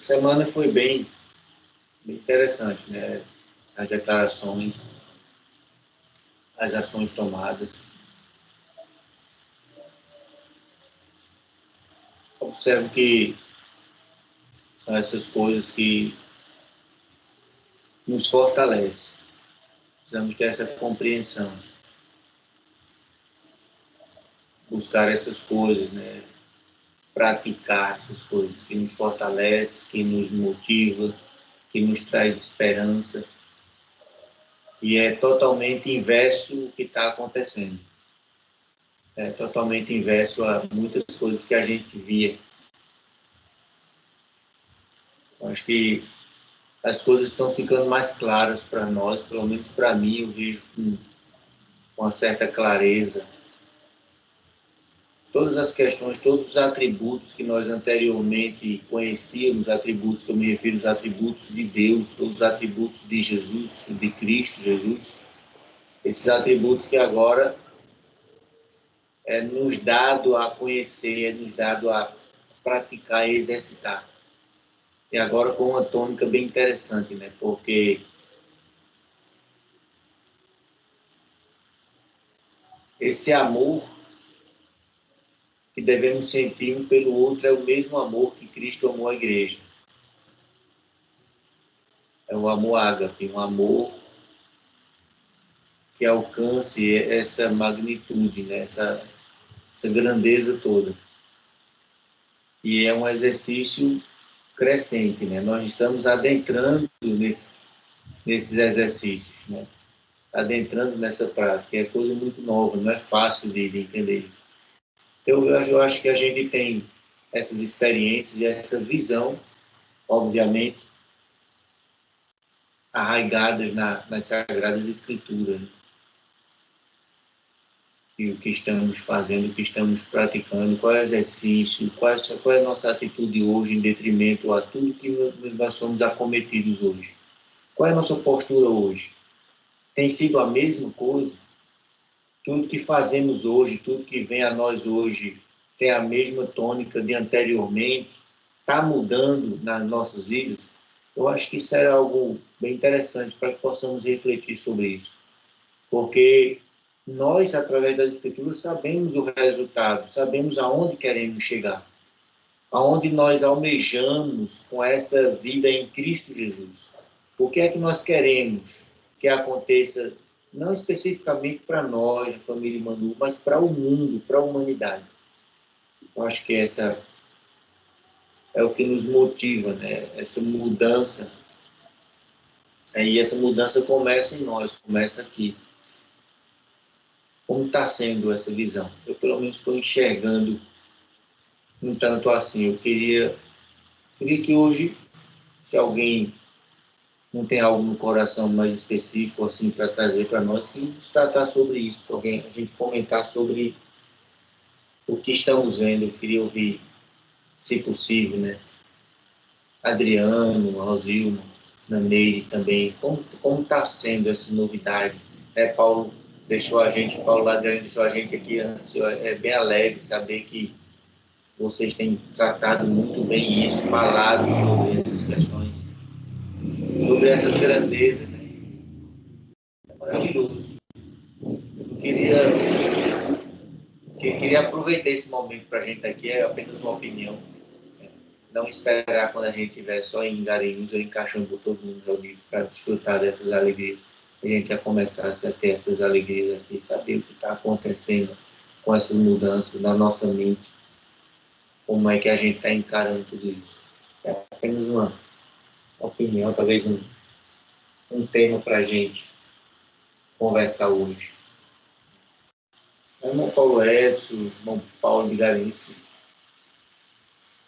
semana foi bem interessante, né? As declarações, as ações tomadas. Observo que são essas coisas que nos fortalecem. Precisamos ter essa compreensão. Buscar essas coisas, né? Praticar essas coisas que nos fortalece, que nos motiva, que nos traz esperança. E é totalmente inverso o que está acontecendo. É totalmente inverso a muitas coisas que a gente via. Eu acho que as coisas estão ficando mais claras para nós, pelo menos para mim, eu vejo com uma certa clareza. Todas as questões, todos os atributos que nós anteriormente conhecíamos, atributos que eu me refiro, os atributos de Deus, todos os atributos de Jesus, de Cristo Jesus, esses atributos que agora é nos dado a conhecer, é nos dado a praticar e exercitar. E agora com uma tônica bem interessante, né? Porque esse amor que devemos sentir um pelo outro é o mesmo amor que Cristo amou a igreja. É o amor ágape, um amor que alcance essa magnitude, né? essa grandeza toda. E é um exercício crescente, né? Nós estamos adentrando nesses exercícios, né? Adentrando nessa prática, é coisa muito nova, não é fácil de entender isso. Eu acho que a gente tem essas experiências e essa visão, obviamente, arraigadas nas Sagradas Escrituras. Né? E o que estamos fazendo, o que estamos praticando, qual é o exercício, qual é a nossa atitude hoje em detrimento a tudo que nós somos acometidos hoje. Qual é a nossa postura hoje? Tem sido a mesma coisa? Tudo que fazemos hoje, tudo que vem a nós hoje, tem a mesma tônica de anteriormente? Está mudando nas nossas vidas? Eu acho que isso é algo bem interessante para que possamos refletir sobre isso. Porque nós, através das Escrituras, sabemos o resultado, sabemos aonde queremos chegar, aonde nós almejamos com essa vida em Cristo Jesus. O que é que nós queremos que aconteça, não especificamente para nós, a família Manu, mas para o mundo, para a humanidade. Eu acho que essa é o que nos motiva, né? Essa mudança. E essa mudança começa em nós, começa aqui. Como está sendo essa visão? Eu, pelo menos, estou enxergando um tanto assim. Eu queria que hoje, se alguém não tem algo no coração mais específico assim para trazer para nós, que nos tratar sobre isso, a gente comentar sobre o que estamos vendo. Eu queria ouvir, se possível, né? Adriano, Rosilmo, Naneire também, como está sendo essa novidade? Paulo deixou a gente, Paulo Ladrão deixou a gente aqui, é bem alegre saber que vocês têm tratado muito bem isso, falado sobre essas questões, sobre essas grandezas, né? É maravilhoso. Eu queria aproveitar esse momento para a gente aqui, é apenas uma opinião, né? Não esperar quando a gente estiver só em Garanhuns ou em Caxambu, todo mundo reunido para desfrutar dessas alegrias. A gente já começasse a ter essas alegrias aqui, saber o que está acontecendo com essas mudanças na nossa mente, como é que a gente está encarando tudo isso. É apenas uma opinião, talvez um tema para a gente conversar hoje. O irmão Paulo Edson, o irmão Paulo de Garense,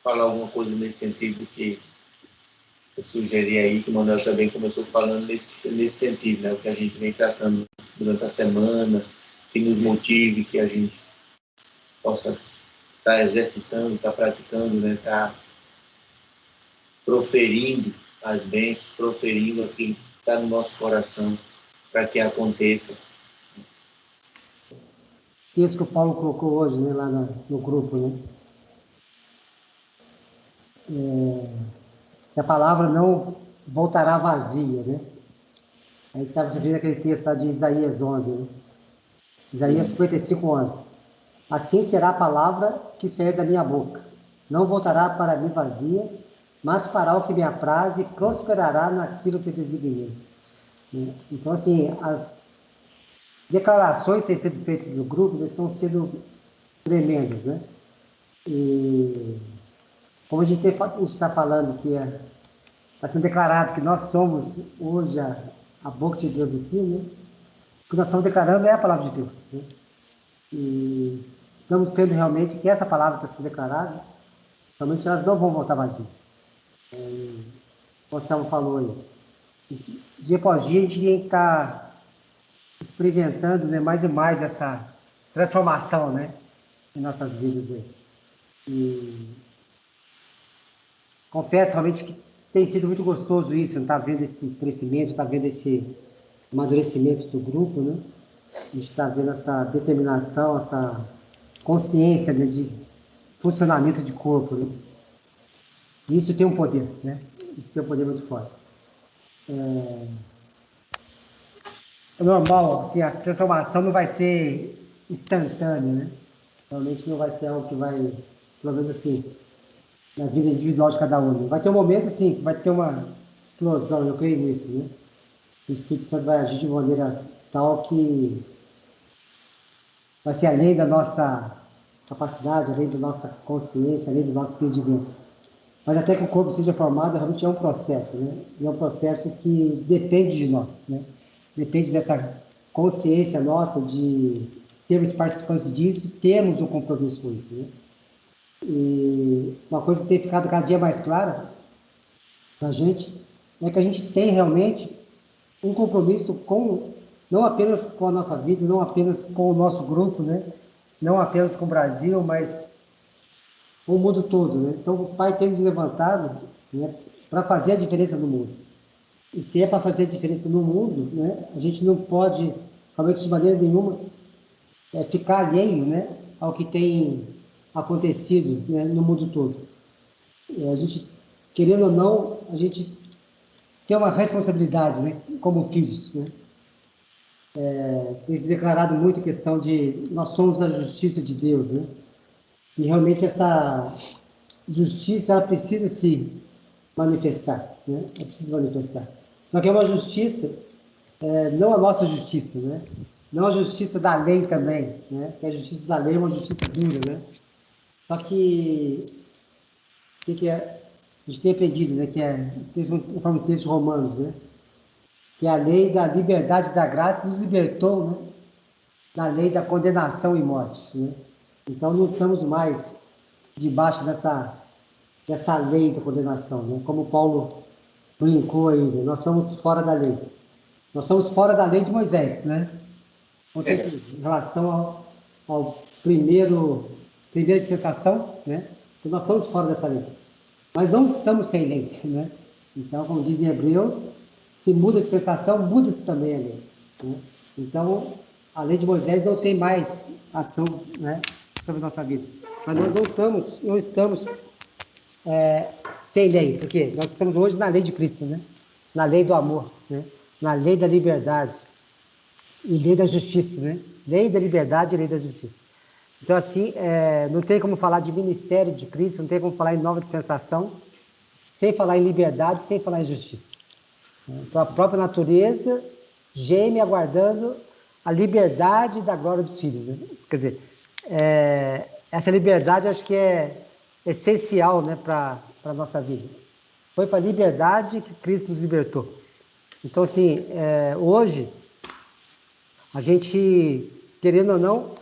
falar alguma coisa nesse sentido que eu sugeri aí, que o Manuel também começou falando nesse sentido, né? O que a gente vem tratando durante a semana, que nos motive, que a gente possa estar exercitando, estar praticando, né? Estar proferindo as bênçãos, proferindo aquilo que está no nosso coração para que aconteça. Isso que o Paulo colocou hoje, né, lá no grupo, né? que a palavra não voltará vazia, né? Aí estava referindo aquele texto lá de Isaías 11, né? Isaías 55, 11. Assim será a palavra que sair da minha boca. Não voltará para mim vazia, mas fará o que me apraz e prosperará naquilo que designei. Então, assim, as declarações que têm sido feitas do grupo, né, estão sendo tremendas, né? E como a gente está falando que está sendo declarado que nós somos hoje a boca de Deus aqui, né? O que nós estamos declarando é a palavra de Deus, né? E estamos tendo realmente que essa palavra está sendo declarada, realmente elas não vão voltar vazias. O Anselmo falou aí. Dia após dia a gente tem que estar experimentando, né, mais e mais essa transformação, né, em nossas vidas aí. E confesso realmente que tem sido muito gostoso isso, estar vendo esse crescimento, estar vendo esse amadurecimento do grupo, né? A gente está vendo essa determinação, essa consciência, né, de funcionamento de corpo, né? E isso tem um poder, né? Isso tem um poder muito forte. É normal, assim, a transformação não vai ser instantânea, né? Realmente não vai ser algo que vai, pelo menos assim, na vida individual de cada um, né? Vai ter um momento, assim, que vai ter uma explosão, eu creio nisso, né? O Espírito Santo vai agir de maneira tal que vai ser além da nossa capacidade, além da nossa consciência, além do nosso entendimento. Mas até que o corpo seja formado, realmente é um processo, né? E é um processo que depende de nós, né? Depende dessa consciência nossa de sermos participantes disso e termos um compromisso com isso, né? E uma coisa que tem ficado cada dia mais clara para a gente é que a gente tem realmente um compromisso com, não apenas com a nossa vida, não apenas com o nosso grupo, né? Não apenas com o Brasil, mas com o mundo todo, né? Então o Pai tem nos levantado, né, para fazer a diferença no mundo. E se é para fazer a diferença no mundo, né, a gente não pode, realmente de maneira nenhuma, ficar alheio, né, ao que tem acontecido, né, no mundo todo. A gente, querendo ou não, a gente tem uma responsabilidade, né, como filhos, né? Tem se declarado muito a questão de nós somos a justiça de Deus, né? E realmente essa justiça ela precisa se manifestar, né? Ela precisa manifestar. Só que é uma justiça, não a nossa justiça, né? Não a justiça da lei também, né? Que a justiça da lei é uma justiça dura, né? Só que o que é? A gente tem aprendido, né? Que é, conforme o texto de Romanos, né? Que a lei da liberdade e da graça nos libertou, né? Da lei da condenação e morte, né? Então não estamos mais debaixo dessa lei da condenação, né? Como Paulo brincou aí, né? Nós somos fora da lei. Nós somos fora da lei de Moisés, né? Com certeza. Em relação ao primeira dispensação, né? Então nós somos fora dessa lei. Mas não estamos sem lei, né? Então, como dizem Hebreus, se muda a dispensação, muda-se também a lei, né? Então, a lei de Moisés não tem mais ação, né, sobre a nossa vida. Mas nós não estamos sem lei, porque nós estamos hoje na lei de Cristo, né? Na lei do amor, né? Na lei da liberdade e lei da justiça, né? Lei da liberdade e lei da justiça. Então, assim, não tem como falar de ministério de Cristo, não tem como falar em nova dispensação, sem falar em liberdade, sem falar em justiça. Então, a própria natureza geme aguardando a liberdade da glória dos filhos, né? Quer dizer, essa liberdade acho que é essencial, né, para a nossa vida. Foi para a liberdade que Cristo nos libertou. Então, assim, hoje, a gente, querendo ou não,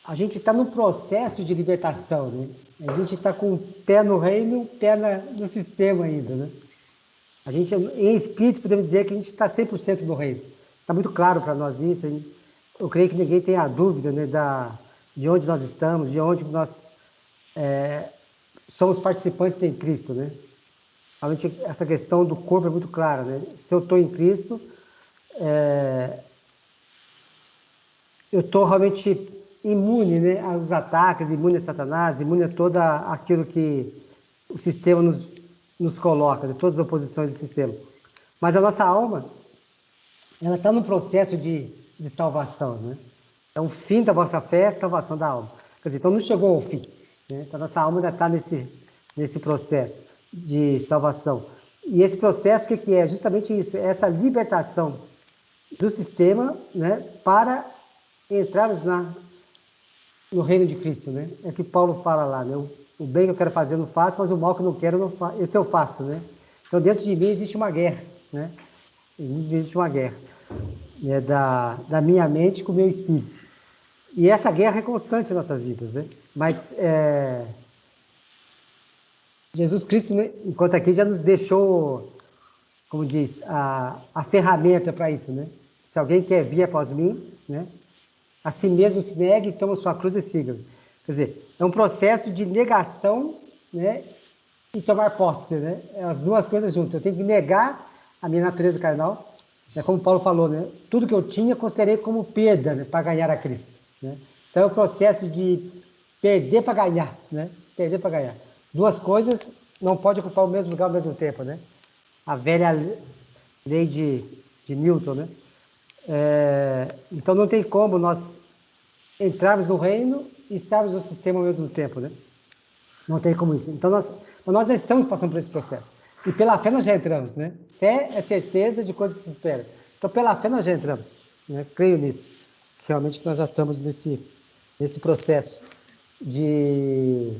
a gente está num processo de libertação, né? A gente está com um pé no reino e um pé no sistema ainda, né? A gente, em espírito, podemos dizer que a gente está 100% no reino. Está muito claro para nós isso. Eu creio que ninguém tem a dúvida, né, de onde nós estamos, de onde nós somos participantes em Cristo, né? Realmente, essa questão do corpo é muito clara, né? Se eu estou em Cristo, eu estou realmente imune, né, aos ataques, imune a Satanás, imune a todo aquilo que o sistema nos nos coloca, de todas as oposições do sistema. Mas a nossa alma, ela está no processo de salvação, né? Então, o fim da vossa fé é a salvação da alma. Quer dizer, então não chegou ao fim, né? Então, a nossa alma ainda está nesse processo de salvação. E esse processo, o que é? Justamente isso, é essa libertação do sistema, né? Para entrarmos no reino de Cristo, né? É que Paulo fala lá, né? O bem que eu quero fazer eu não faço, mas o mal que eu não quero, eu não faço, esse eu faço, né? Então, dentro de mim existe uma guerra, né? Existe uma guerra, né? Da minha mente com o meu espírito. E essa guerra é constante em nossas vidas, né? Mas Jesus Cristo, né, enquanto aqui, já nos deixou, como diz, a ferramenta para isso, né? Se alguém quer vir após mim, né? A si mesmo se negue, toma sua cruz e siga. Quer dizer, é um processo de negação, né? E tomar posse, né? As duas coisas juntas. Eu tenho que negar a minha natureza carnal, né? Como Paulo falou, né? Tudo que eu tinha, considerei como perda, né? Para ganhar a Cristo, né? Então é o processo de perder para ganhar, né? Perder para ganhar. Duas coisas não podem ocupar o mesmo lugar ao mesmo tempo, né? A velha lei de Newton, né? Então não tem como nós entrarmos no reino e estarmos no sistema ao mesmo tempo, né? Não tem como isso. Então nós já estamos passando por esse processo. E pela fé nós já entramos, né? Fé é certeza de coisas que se espera. Então pela fé nós já entramos, né? Creio nisso. Que realmente nós já estamos nesse processo de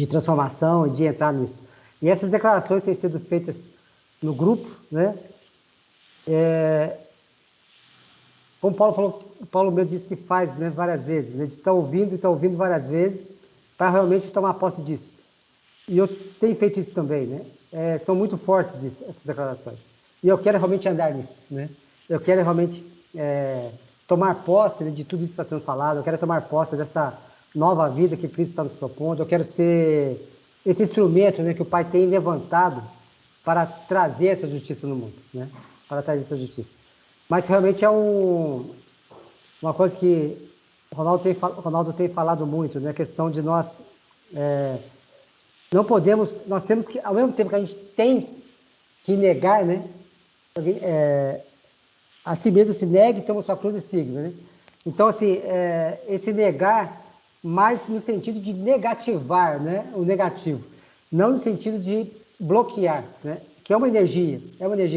transformação e de entrar nisso. E essas declarações têm sido feitas no grupo, né? Como Paulo falou, Paulo mesmo disse que faz, né, várias vezes, né, de estar ouvindo e estar ouvindo várias vezes para realmente tomar posse disso. E eu tenho feito isso também, né? São muito fortes essas declarações. E eu quero realmente andar nisso, né? Eu quero realmente tomar posse, né, de tudo isso que está sendo falado. Eu quero tomar posse dessa nova vida que Cristo está nos propondo. Eu quero ser esse instrumento, né, que o Pai tem levantado para trazer essa justiça no mundo, né? Para trazer essa justiça. Mas realmente é uma coisa que o Ronaldo tem falado muito, né? A questão de nós não podemos, nós temos que, ao mesmo tempo que a gente tem que negar, né? A si mesmo se negue, toma sua cruz e siga, né? Então, assim, esse negar, mais no sentido de negativar, né? O negativo, não no sentido de bloquear, né? Que é uma energia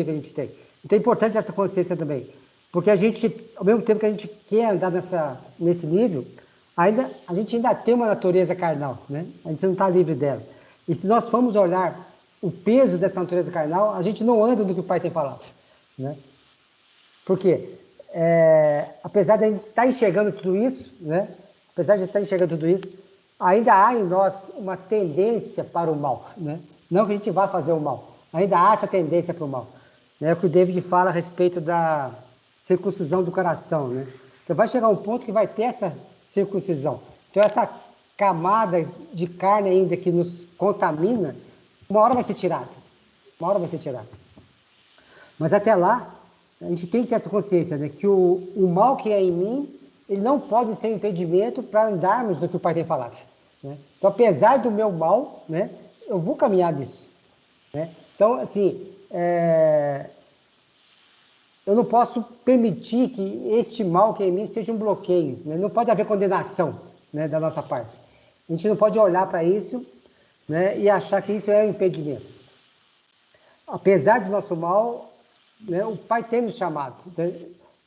que a gente tem. Então é importante essa consciência também, porque a gente, ao mesmo tempo que a gente quer andar nesse nível, a gente ainda tem uma natureza carnal, né? A gente não está livre dela. E se nós formos olhar o peso dessa natureza carnal, a gente não anda no que o Pai tem falado, né? Porque, apesar de a gente estar enxergando tudo isso, né? Apesar de estar enxergando tudo isso, ainda há em nós uma tendência para o mal, né? Não que a gente vá fazer o mal, ainda há essa tendência para o mal. É o que o David fala a respeito da circuncisão do coração, né? Então vai chegar um ponto que vai ter essa circuncisão. Então essa camada de carne ainda que nos contamina, uma hora vai ser tirada. Uma hora vai ser tirada. Mas até lá, a gente tem que ter essa consciência, né? Que o mal que é em mim, ele não pode ser um impedimento para andarmos no que o Pai tem falado, né? Então, apesar do meu mal, né? Eu vou caminhar nisso, né? Então, assim, eu não posso permitir que este mal que é em mim seja um bloqueio, né? Não pode haver condenação, né, da nossa parte. A gente não pode olhar para isso, né, e achar que isso é um impedimento. Apesar do nosso mal, né, o Pai tem nos chamado, né?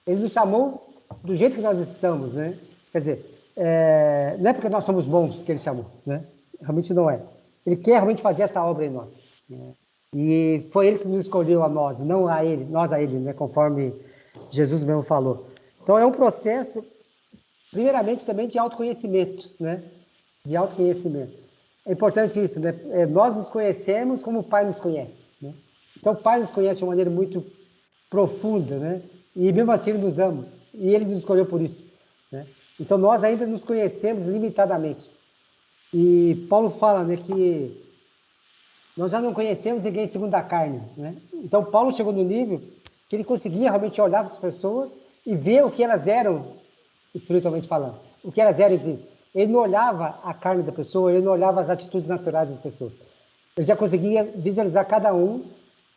Ele nos chamou do jeito que nós estamos, né? Quer dizer, não é porque nós somos bons que Ele chamou, né? Realmente não é. Ele quer realmente fazer essa obra em nós, né? E foi Ele que nos escolheu a nós, não a Ele, nós a Ele, né? Conforme Jesus mesmo falou. Então é um processo, primeiramente também de autoconhecimento, né? De autoconhecimento. É importante isso, né? Nós nos conhecemos como o Pai nos conhece, né? Então o Pai nos conhece de uma maneira muito profunda, né? E mesmo assim Ele nos ama. E Ele nos escolheu por isso, né? Então nós ainda nos conhecemos limitadamente. E Paulo fala, né, que nós já não conhecemos ninguém segundo a carne, né? Então Paulo chegou no nível que ele conseguia realmente olhar para as pessoas e ver o que elas eram espiritualmente falando, o que elas eram em Cristo. Ele não olhava a carne da pessoa, ele não olhava as atitudes naturais das pessoas. eu já conseguia visualizar cada um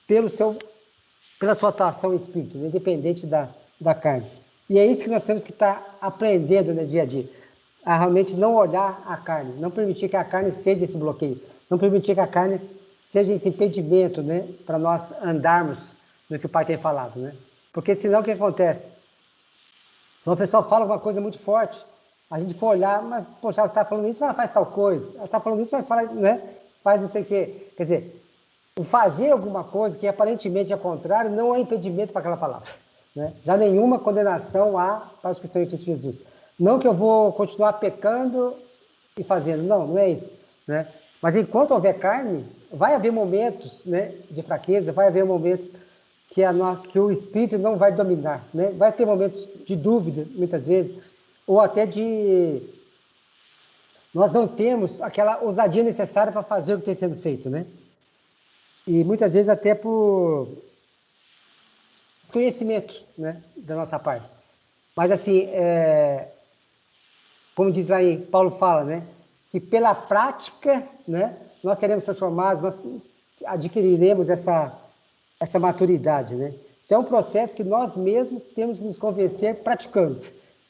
pela sua atuação em espírito, né? Independente da carne. E é isso que nós temos que estar aprendendo no dia a dia. A realmente não olhar a carne, não permitir que a carne seja esse bloqueio, não permitir que a carne seja esse impedimento, né? Para nós andarmos no que o Pai tem falado, né? Porque senão o que acontece? Então a pessoa fala alguma coisa muito forte, a gente for olhar, mas, poxa, ela está falando isso, mas ela faz tal coisa. Ela está falando isso, mas fala, né? Faz não sei o quê. Quer dizer, o fazer alguma coisa que aparentemente é contrário não é impedimento para aquela palavra. Né? Já nenhuma condenação há para os que estão em Cristo Jesus. Não que eu vou continuar pecando e fazendo, não é isso. Né? Mas enquanto houver carne, vai haver momentos, né, de fraqueza, vai haver momentos que o espírito não vai dominar. Né? Vai ter momentos de dúvida, muitas vezes, ou até de... Nós não temos aquela ousadia necessária para fazer o que tem sendo feito, né? E muitas vezes até por desconhecimento, né, da nossa parte. Mas assim, como diz lá em Paulo fala, né, que pela prática, né, nós seremos transformados, nós adquiriremos essa maturidade, né? Então é um processo que nós mesmos temos que nos convencer praticando,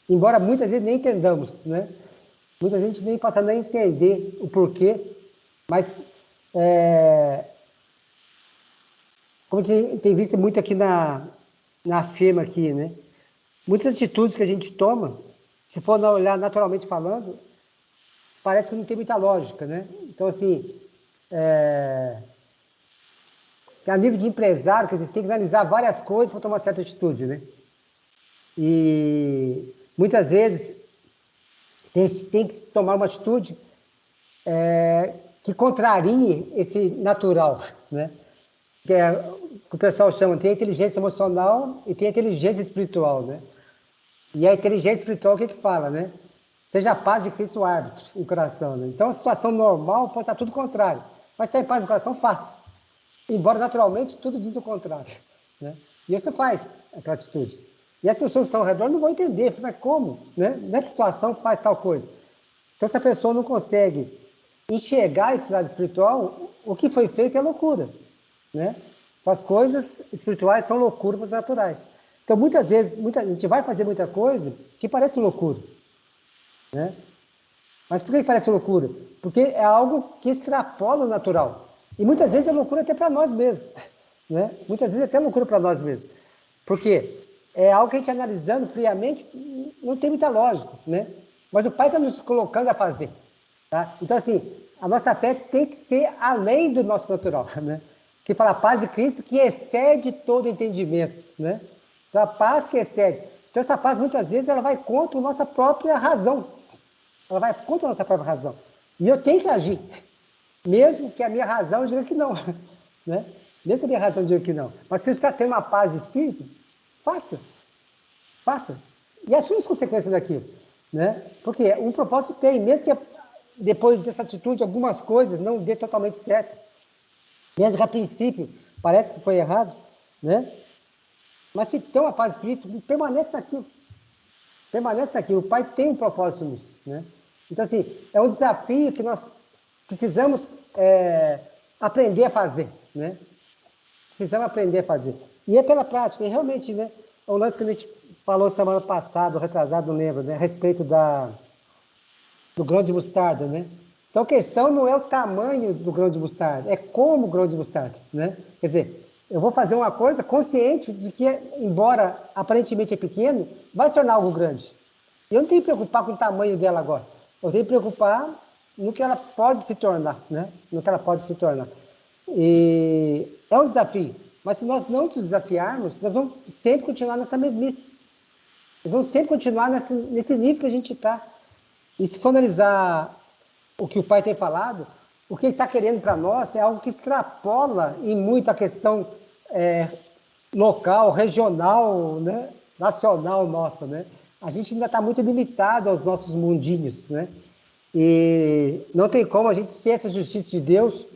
embora muitas vezes nem entendamos, né? Muita gente nem passa nem a entender o porquê, mas como a gente tem visto muito aqui na firma aqui, né? Muitas atitudes que a gente toma, se for olhar naturalmente falando, parece que não tem muita lógica, né? Então, assim, a nível de empresário, quer dizer, você tem que analisar várias coisas para tomar certa atitude, né? E muitas vezes tem que tomar uma atitude que contrarie esse natural, né? Que é o que o pessoal chama, tem a inteligência emocional e tem a inteligência espiritual, né? E a inteligência espiritual, o que fala, né? Seja a paz de Cristo árbitro em coração, né? Então, a situação normal pode estar tudo contrário. Mas se está em paz no coração, faça. Embora, naturalmente, tudo diz o contrário, né? E você faz aquela atitude. E as pessoas que estão ao redor não vão entender. Mas como? Né? Nessa situação, faz tal coisa. Então, se a pessoa não consegue enxergar esse lado espiritual, o que foi feito é loucura, né? Então, as coisas espirituais são loucuras naturais. Então, muitas vezes, a gente vai fazer muita coisa que parece loucura, né? Mas por que parece loucura? Porque é algo que extrapola o natural. E muitas vezes é loucura até para nós mesmos, né? Muitas vezes é até loucura para nós mesmos. Por quê? É algo que a gente analisando friamente não tem muita lógica, né? Mas o Pai está nos colocando a fazer, tá? Então, assim, a nossa fé tem que ser além do nosso natural, né? Que fala a paz de Cristo que excede todo entendimento, né? Então, a paz que excede. Então, essa paz, muitas vezes, ela vai contra a nossa própria razão. Ela vai contra a nossa própria razão. E eu tenho que agir, mesmo que a minha razão diga que não, né? Mesmo que a minha razão diga que não. Mas se você está tendo uma paz de espírito, faça. Faça. E assuma as consequências daquilo, né? Porque um propósito tem, mesmo que depois dessa atitude algumas coisas não dê totalmente certo. Mesmo que a princípio parece que foi errado, né? Mas se tem uma paz de espírito, permanece naquilo. Permanece naquilo. O Pai tem um propósito nisso, né? Então, assim, é um desafio que nós precisamos aprender a fazer, né? Precisamos aprender a fazer. E é pela prática, e realmente, né? É um lance que a gente falou semana passada, retrasado, não lembro, né? A respeito do grão de mostarda, né? Então a questão não é o tamanho do grão de mostarda, é como o grão de mostarda, né? Quer dizer, eu vou fazer uma coisa consciente de que, embora aparentemente é pequeno, vai se tornar algo grande. Eu não tenho que preocupar com o tamanho dela agora. Eu tenho que preocupar no que ela pode se tornar, né? No que ela pode se tornar. E é um desafio. Mas se nós não nos desafiarmos, nós vamos sempre continuar nessa mesmice. Nós vamos sempre continuar nesse nível que a gente está. E se for analisar o que o Pai tem falado, o que ele está querendo para nós é algo que extrapola em muito a questão local, regional, né? Nacional nossa, né? A gente ainda está muito limitado aos nossos mundinhos, né? E não tem como a gente ser essa justiça de Deus,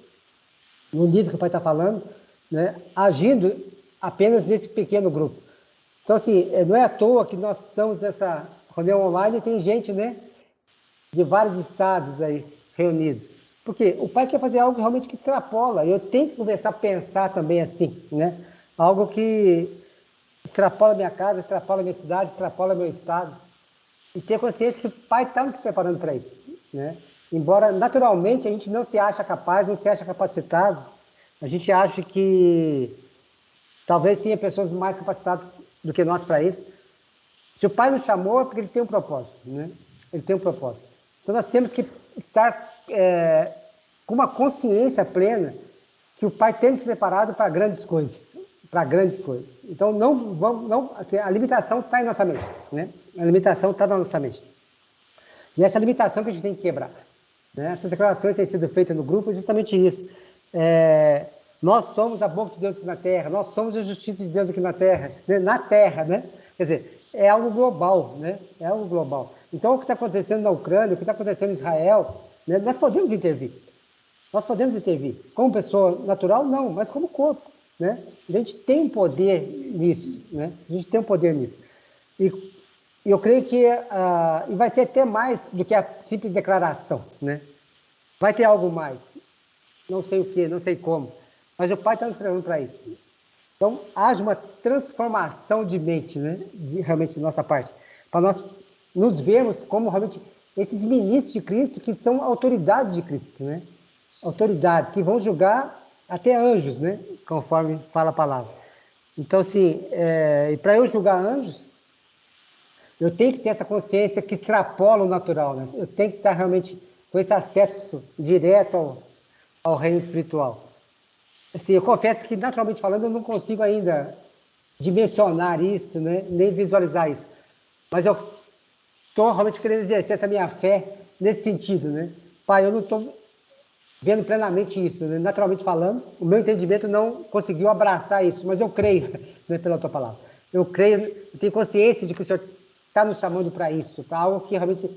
no nível que o Pai está falando, né? Agindo apenas nesse pequeno grupo. Então, assim, não é à toa que nós estamos nessa reunião online e tem gente, né? De vários estados aí reunidos. Porque o pai quer fazer algo realmente que extrapola. Eu tenho que começar a pensar também assim, né? Algo que extrapola minha casa, extrapola minha cidade, extrapola meu estado. E ter consciência que o pai está nos preparando para isso, né? Embora naturalmente a gente não se acha capaz, não se acha capacitado, a gente acha que talvez tenha pessoas mais capacitadas do que nós para isso. Se o pai nos chamou é porque ele tem um propósito, né? Ele tem um propósito. Então nós temos que estar com uma consciência plena que o pai tem nos preparado para grandes coisas, para grandes coisas. Então não vamos, não, assim, a limitação está em nossa mente, né? A limitação está na nossa mente. E essa limitação que a gente tem que quebrar. Né? Essas declarações têm sido feitas no grupo é justamente isso. Nós somos a boca de Deus aqui na Terra, nós somos a justiça de Deus aqui na Terra, né? Quer dizer, é algo global, né? É algo global. Então, o que está acontecendo na Ucrânia, o que está acontecendo em Israel, né? Nós podemos intervir. Nós podemos intervir. Como pessoa natural, não, mas como corpo, né? A gente tem um poder nisso, né? A gente tem um poder nisso. E eu creio que e vai ser até mais do que a simples declaração, né? Vai ter algo mais. Não sei o que, não sei como. Mas o Pai está nos preparando para isso. Então, haja uma transformação de mente, né? Realmente, de nossa parte. Para nós nos vermos como realmente esses ministros de Cristo que são autoridades de Cristo, né? Autoridades que vão julgar até anjos, né? Conforme fala a palavra. Então, assim, e para eu julgar anjos, eu tenho que ter essa consciência que extrapola o natural, né? Eu tenho que estar realmente com esse acesso direto ao reino espiritual. Assim, eu confesso que, naturalmente falando, eu não consigo ainda dimensionar isso, né? Nem visualizar isso. Mas eu estou realmente querendo exercer essa minha fé nesse sentido, né? Pai, eu não estou vendo plenamente isso, né? Naturalmente falando, o meu entendimento não conseguiu abraçar isso, mas eu creio, né, pela tua palavra. Eu creio, eu tenho consciência de que o Senhor está nos chamando para isso, para algo que realmente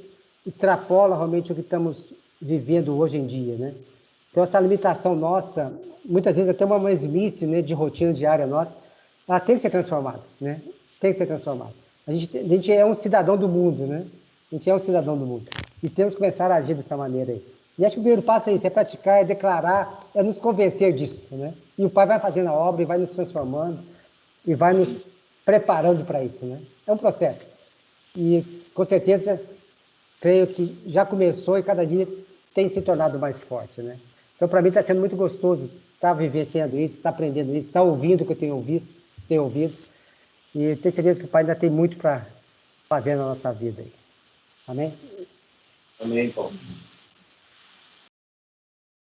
extrapola realmente o que estamos vivendo hoje em dia, né? Então essa limitação nossa, muitas vezes até uma mesmice, né, de rotina diária nossa, ela tem que ser transformada, né? Tem que ser transformada. A gente é um cidadão do mundo, né? A gente é um cidadão do mundo. E temos que começar a agir dessa maneira aí. E acho que o primeiro passo é isso, é praticar, é declarar, é nos convencer disso, né? E o Pai vai fazendo a obra e vai nos transformando e vai nos preparando para isso, né? É um processo. E com certeza, creio que já começou e cada dia tem se tornado mais forte, né? Então, para mim, está sendo muito gostoso estar vivenciando isso, estar aprendendo isso, estar ouvindo o que eu tenho visto, tenho ouvido. E tenho certeza que o Pai ainda tem muito para fazer na nossa vida. Amém? Amém, Paulo.